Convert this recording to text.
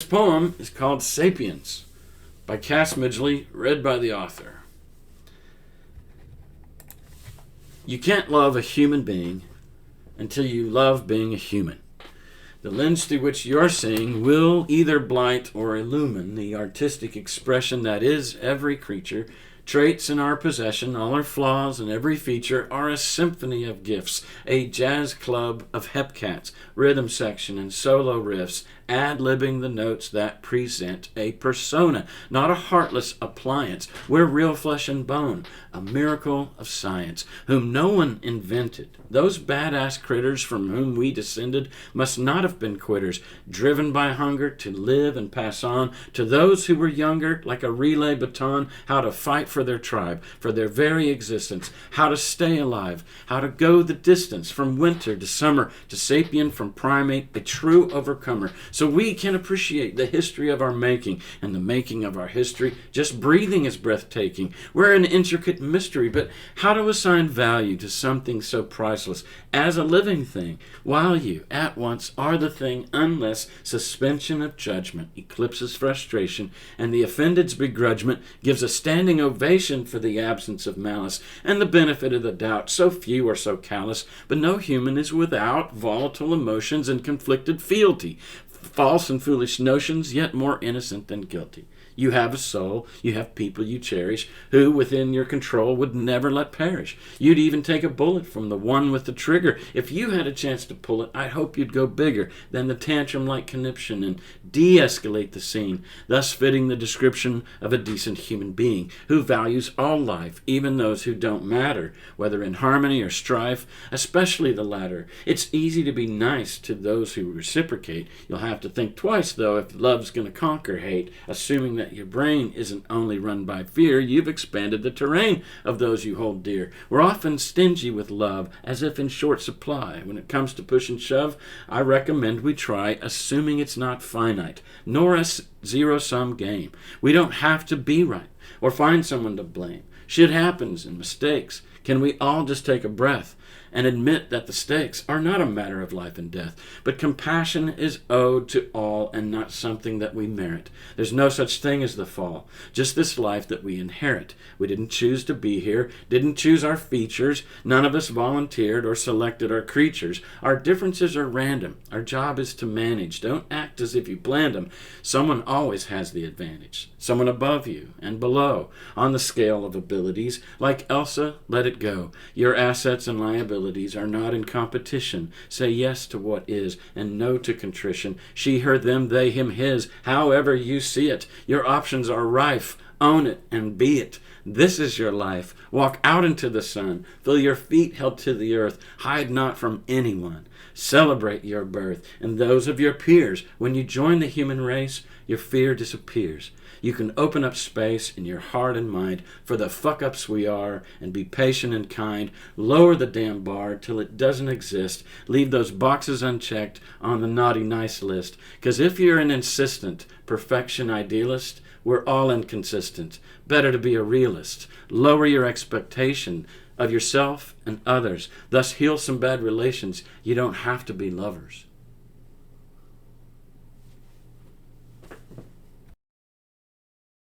This poem is called Sapiens by Cass Midgley, read by the author. You can't love a human being until you love being a human. The lens through which you're seeing will either blight or illumine the artistic expression that is every creature. Traits in our possession, all our flaws and every feature are a symphony of gifts, a jazz club of hepcats, rhythm section and solo riffs, ad-libbing the notes that present a persona, not a heartless appliance. We're real flesh and bone, a miracle of science, whom no one invented. Those badass critters from whom we descended must not have been quitters, driven by hunger to live and pass on to those who were younger, like a relay baton, how to fight for their tribe, for their very existence, how to stay alive, how to go the distance from winter to summer, to sapien from primate, a true overcomer. So we can appreciate the history of our making and the making of our history. Just breathing is breathtaking. We're an intricate mystery, but how to assign value to something so priceless as a living thing, while you at once are the thing, unless suspension of judgment eclipses frustration, and the offended's begrudgment gives a standing ovation for the absence of malice and the benefit of the doubt. So few are so callous, but no human is without volatile emotions and conflicted fealty, false and foolish notions, yet more innocent than guilty. You have a soul, you have people you cherish, who within your control would never let perish. You'd even take a bullet from the one with the trigger. If you had a chance to pull it, I hope you'd go bigger than the tantrum-like conniption and de-escalate the scene, thus fitting the description of a decent human being who values all life, even those who don't matter, whether in harmony or strife, especially the latter. It's easy to be nice to those who reciprocate. You'll have to think twice, though, if love's going to conquer hate, assuming that your brain isn't only run by fear. You've expanded the terrain of those you hold dear. We're often stingy with love, as if in short supply. When it comes to push and shove, I recommend we try assuming it's not finite, nor a zero-sum game. We don't have to be right or find someone to blame. Shit happens and mistakes. Can we all just take a breath and admit that the stakes are not a matter of life and death, but compassion is owed to all and not something that we merit. There's no such thing as the fall, just this life that we inherit. We didn't choose to be here, didn't choose our features. None of us volunteered or selected our creatures. Our differences are random. Our job is to manage. Don't act as if you planned them. Someone always has the advantage, someone above you and below on the scale of abilities. Like Elsa, let it go. Your assets and liabilities are not in competition. Say yes to what is and no to contrition. She, her, them, they, him, his, however you see it. Your options are rife. Own it and be it. This is your life. Walk out into the sun. Feel your feet held to the earth. Hide not from anyone. Celebrate your birth and those of your peers. When you join the human race, your fear disappears. You can open up space in your heart and mind for the fuck-ups we are and be patient and kind. Lower the damn bar till it doesn't exist. Leave those boxes unchecked on the naughty nice list. Because if you're an insistent perfection idealist, we're all inconsistent. Better to be a realist. Lower your expectation of yourself and others. Thus heal some bad relations. You don't have to be lovers.